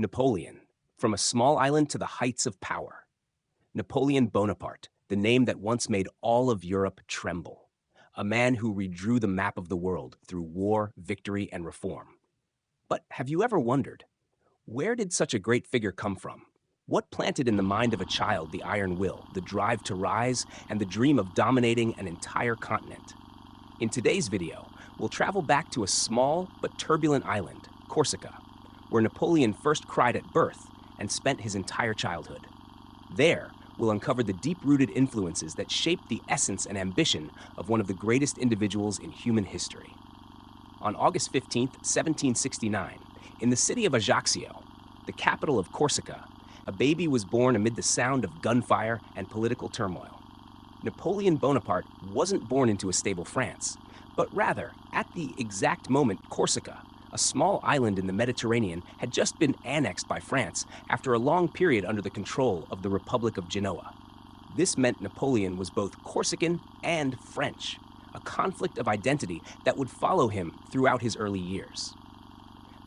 Napoleon, from a small island to the heights of power. Napoleon Bonaparte, the name that once made all of Europe tremble. A man who redrew the map of the world through war, victory, and reform. But have you ever wondered, where did such a great figure come from? What planted in the mind of a child the iron will, the drive to rise, and the dream of dominating an entire continent? In today's video, we'll travel back to a small but turbulent island, Corsica, where Napoleon first cried at birth and spent his entire childhood. There, we'll uncover the deep-rooted influences that shaped the essence and ambition of one of the greatest individuals in human history. On August 15, 1769, in the city of Ajaccio, the capital of Corsica, a baby was born amid the sound of gunfire and political turmoil. Napoleon Bonaparte wasn't born into a stable France, but rather, at the exact moment Corsica, a small island in the Mediterranean, had just been annexed by France after a long period under the control of the Republic of Genoa. This meant Napoleon was both Corsican and French, a conflict of identity that would follow him throughout his early years.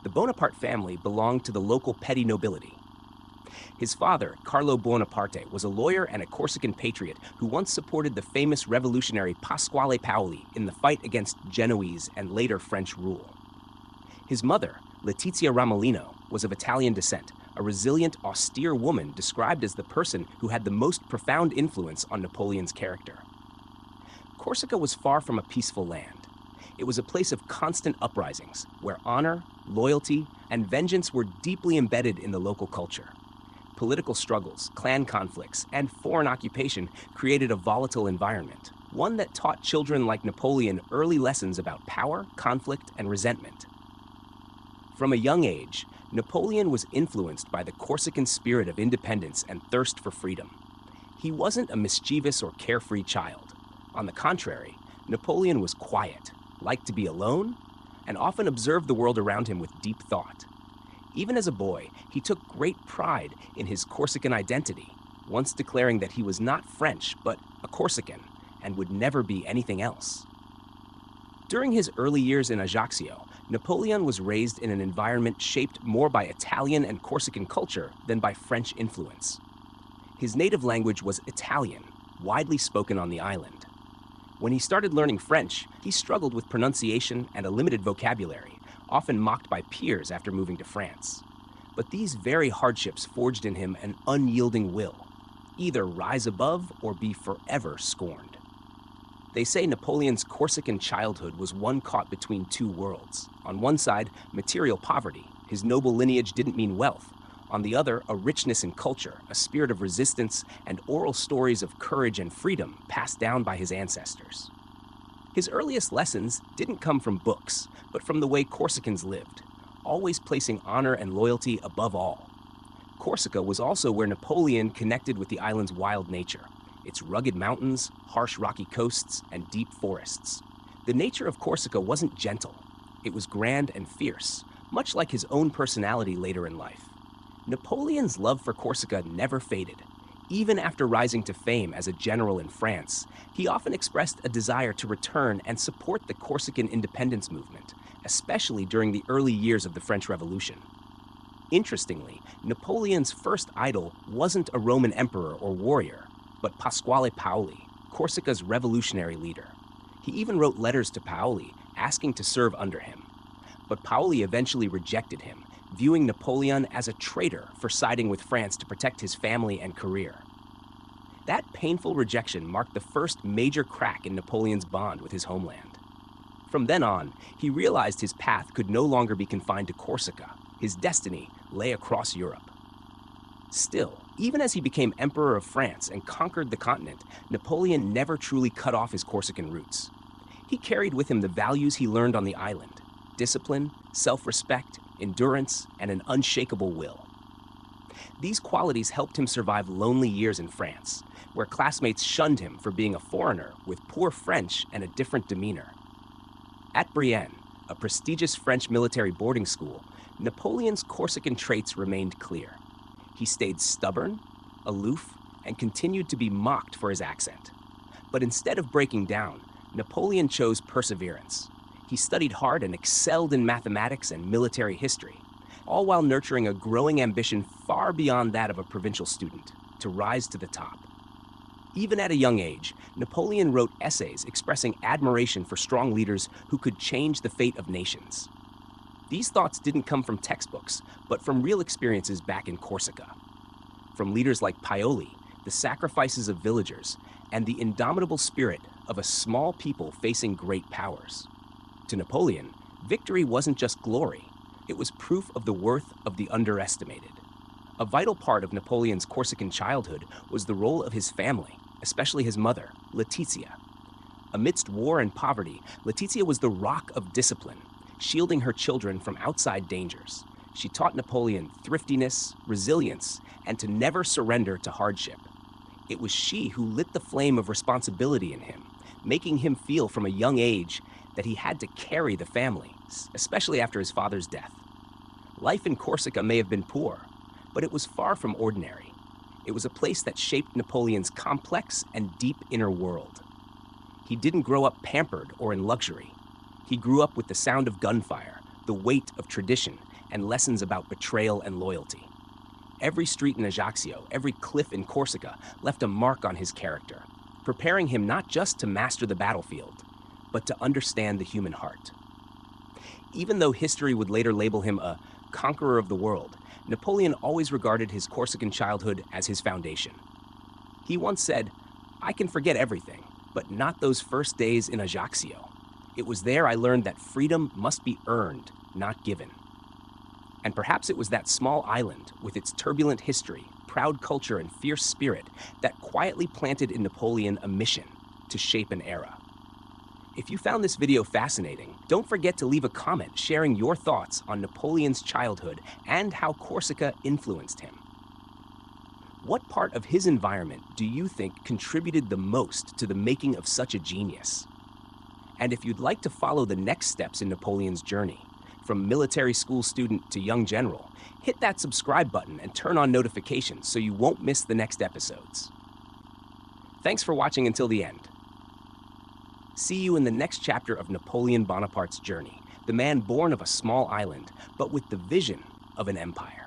The Bonaparte family belonged to the local petty nobility. His father, Carlo Bonaparte, was a lawyer and a Corsican patriot who once supported the famous revolutionary Pasquale Paoli in the fight against Genoese and later French rule. His mother, Letizia Ramolino, was of Italian descent, a resilient, austere woman described as the person who had the most profound influence on Napoleon's character. Corsica was far from a peaceful land. It was a place of constant uprisings, where honor, loyalty, and vengeance were deeply embedded in the local culture. Political struggles, clan conflicts, and foreign occupation created a volatile environment, one that taught children like Napoleon early lessons about power, conflict, and resentment. From a young age, Napoleon was influenced by the Corsican spirit of independence and thirst for freedom. He wasn't a mischievous or carefree child. On the contrary, Napoleon was quiet, liked to be alone, and often observed the world around him with deep thought. Even as a boy, he took great pride in his Corsican identity, once declaring that he was not French, but a Corsican, and would never be anything else. During his early years in Ajaccio, Napoleon was raised in an environment shaped more by Italian and Corsican culture than by French influence. His native language was Italian, widely spoken on the island. When he started learning French, he struggled with pronunciation and a limited vocabulary, often mocked by peers after moving to France. But these very hardships forged in him an unyielding will, either rise above or be forever scorned. They say Napoleon's Corsican childhood was one caught between two worlds. On one side, material poverty. His noble lineage didn't mean wealth. On the other, a richness in culture, a spirit of resistance, and oral stories of courage and freedom passed down by his ancestors. His earliest lessons didn't come from books, but from the way Corsicans lived, always placing honor and loyalty above all. Corsica was also where Napoleon connected with the island's wild nature, its rugged mountains, harsh rocky coasts, and deep forests. The nature of Corsica wasn't gentle. It was grand and fierce, much like his own personality later in life. Napoleon's love for Corsica never faded. Even after rising to fame as a general in France, he often expressed a desire to return and support the Corsican independence movement, especially during the early years of the French Revolution. Interestingly, Napoleon's first idol wasn't a Roman emperor or warrior, but Pasquale Paoli, Corsica's revolutionary leader. He even wrote letters to Paoli asking to serve under him. But Paoli eventually rejected him, viewing Napoleon as a traitor for siding with France to protect his family and career. That painful rejection marked the first major crack in Napoleon's bond with his homeland. From then on, he realized his path could no longer be confined to Corsica. His destiny lay across Europe. Still, even as he became Emperor of France and conquered the continent, Napoleon never truly cut off his Corsican roots. He carried with him the values he learned on the island: discipline, self-respect, endurance, and an unshakable will. These qualities helped him survive lonely years in France, where classmates shunned him for being a foreigner with poor French and a different demeanor. At Brienne, a prestigious French military boarding school, Napoleon's Corsican traits remained clear. He stayed stubborn, aloof, and continued to be mocked for his accent. But instead of breaking down, Napoleon chose perseverance. He studied hard and excelled in mathematics and military history. all while nurturing a growing ambition far beyond that of a provincial student to rise to the top. Even at a young age, Napoleon wrote essays expressing admiration for strong leaders who could change the fate of nations. These thoughts didn't come from textbooks, but from real experiences back in Corsica. From leaders like Paoli, the sacrifices of villagers, and the indomitable spirit of a small people facing great powers. To Napoleon, victory wasn't just glory, it was proof of the worth of the underestimated. A vital part of Napoleon's Corsican childhood was the role of his family, especially his mother, Letizia. Amidst war and poverty, Letizia was the rock of discipline, shielding her children from outside dangers. She taught Napoleon thriftiness, resilience, and to never surrender to hardship. It was she who lit the flame of responsibility in him, making him feel from a young age that he had to carry the family, especially after his father's death. Life in Corsica may have been poor, but it was far from ordinary. It was a place that shaped Napoleon's complex and deep inner world. He didn't grow up pampered or in luxury. He grew up with the sound of gunfire, the weight of tradition, and lessons about betrayal and loyalty. Every street in Ajaccio, every cliff in Corsica left a mark on his character, preparing him not just to master the battlefield, but to understand the human heart. Even though history would later label him a conqueror of the world, Napoleon always regarded his Corsican childhood as his foundation. He once said, "I can forget everything, but not those first days in Ajaccio. It was there I learned that freedom must be earned, not given." And perhaps it was that small island, with its turbulent history, proud culture, and fierce spirit, that quietly planted in Napoleon a mission to shape an era. If you found this video fascinating, don't forget to leave a comment sharing your thoughts on Napoleon's childhood and how Corsica influenced him. What part of his environment do you think contributed the most to the making of such a genius? And if you'd like to follow the next steps in Napoleon's journey, from military school student to young general, hit that subscribe button and turn on notifications so you won't miss the next episodes. Thanks for watching until the end. See you in the next chapter of Napoleon Bonaparte's journey, the man born of a small island, but with the vision of an empire.